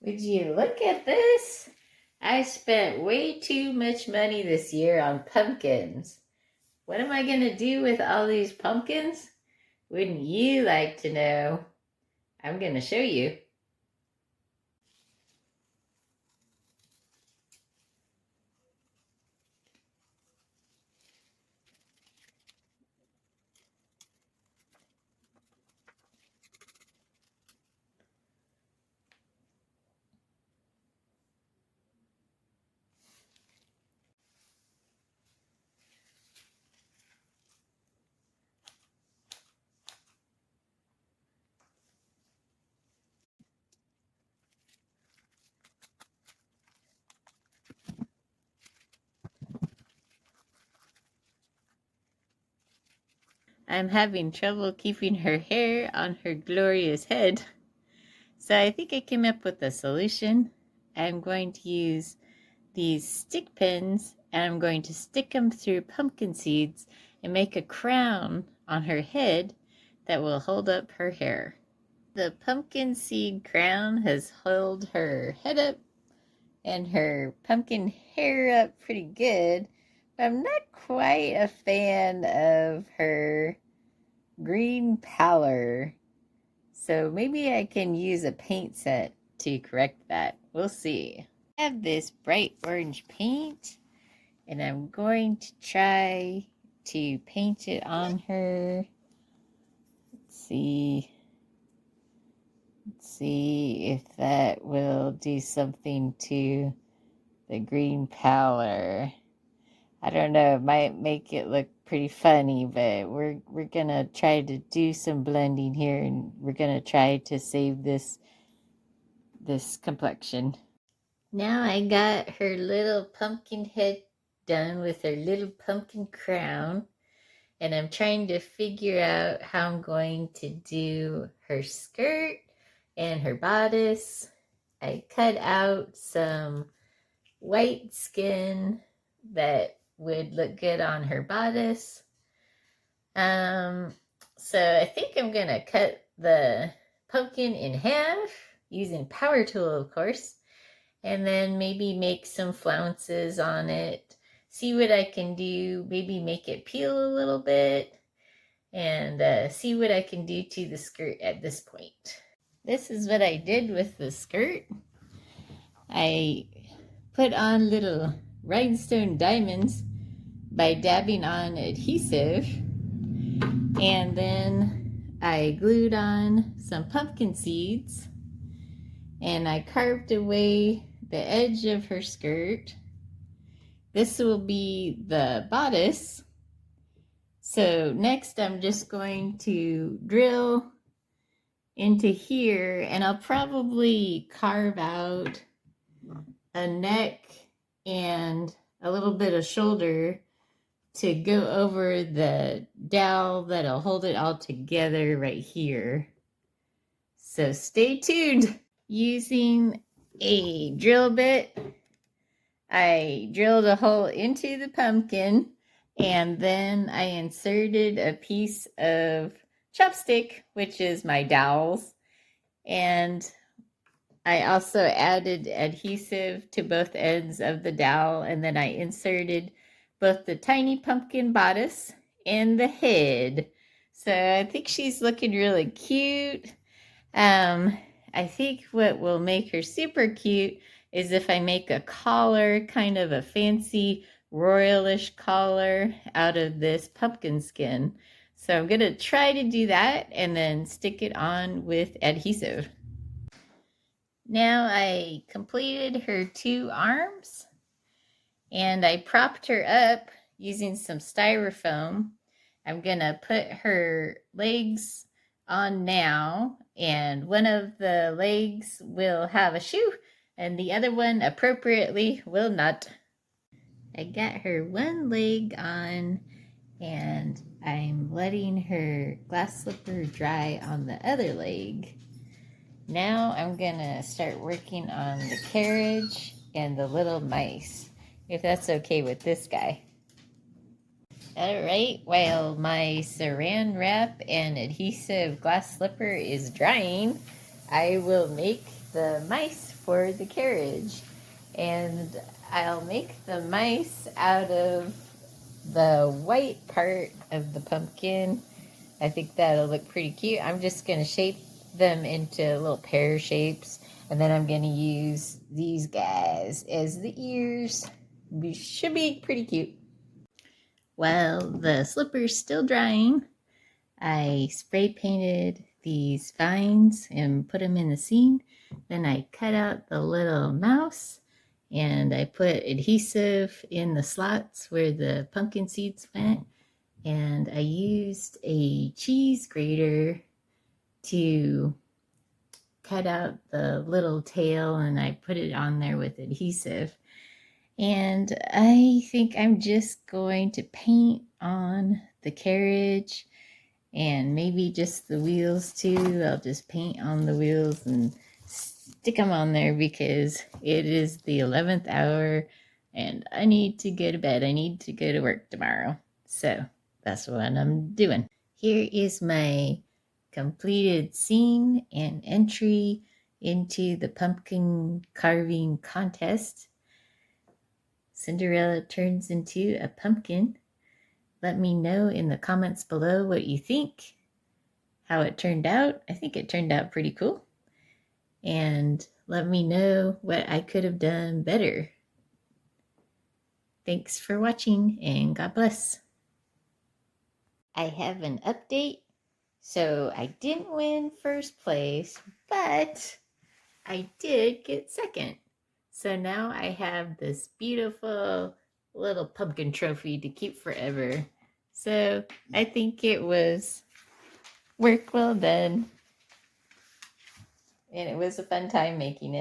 Would you look at this? I spent way too much money this year on pumpkins. What am I going to do with all these pumpkins? Wouldn't you like to know? I'm going to show you. I'm having trouble keeping her hair on her glorious head. So I think I came up with a solution. I'm going to use these stick pins and I'm going to stick them through pumpkin seeds and make a crown on her head that will hold up her hair. The pumpkin seed crown has held her head up and her pumpkin hair up pretty good, but I'm not quite a fan of her green pallor. So maybe I can use a paint set to correct that. We'll see. I have this bright orange paint and I'm going to try to paint it on her. Let's see if that will do something to the green pallor. I don't know, it might make it look pretty funny, but we're gonna try to do some blending here and we're gonna try to save this complexion. Now I got her little pumpkin head done with her little pumpkin crown, and I'm trying to figure out how I'm going to do her skirt and her bodice. I cut out some white skin that would look good on her bodice. So I think I'm gonna cut the pumpkin in half using power tool, of course, and then maybe make some flounces on it. See what I can do, maybe make it peel a little bit, and see what I can do to the skirt at this point. This is what I did with the skirt. I put on little rhinestone diamonds by dabbing on adhesive, and then I glued on some pumpkin seeds, and I carved away the edge of her skirt. This will be the bodice. So next I'm just going to drill into here, and I'll probably carve out a neck and a little bit of shoulder to go over the dowel that'll hold it all together right here. So stay tuned. Using a drill bit, I drilled a hole into the pumpkin, and then I inserted a piece of chopstick, which is my dowels, and I also added adhesive to both ends of the dowel, and then I inserted both the tiny pumpkin bodice and the head. So I think she's looking really cute. I think what will make her super cute is if I make a collar, kind of a fancy royalish collar out of this pumpkin skin. So I'm going to try to do that and then stick it on with adhesive. Now I completed her two arms and I propped her up using some styrofoam. I'm gonna put her legs on now, and one of the legs will have a shoe and the other one appropriately will not. I got her one leg on and I'm letting her glass slipper dry on the other leg. Now I'm gonna start working on the carriage and the little mice, if that's okay with this guy. All right, while my saran wrap and adhesive glass slipper is drying, I will make the mice for the carriage. And I'll make the mice out of the white part of the pumpkin. I think that'll look pretty cute. I'm just going to shape them into little pear shapes. And then I'm going to use these guys as the ears. Should be pretty cute. While the slipper's still drying, I spray painted these vines and put them in the scene. Then I cut out the little mouse and I put adhesive in the slots where the pumpkin seeds went. And I used a cheese grater to cut out the little tail and I put it on there with adhesive. And I think I'm just going to paint on the carriage and maybe just the wheels too. I'll just paint on the wheels and stick them on there because it is the 11th hour and I need to go to bed. I need to go to work tomorrow. So that's what I'm doing. Here is my completed scene and entry into the pumpkin carving contest. Cinderella turns into a pumpkin. Let me know in the comments below what you think, how it turned out. I think it turned out pretty cool. And let me know what I could have done better. Thanks for watching and God bless. I have an update. So I didn't win first place, but I did get second. So now I have this beautiful little pumpkin trophy to keep forever. So I think it was work well done. And it was a fun time making it.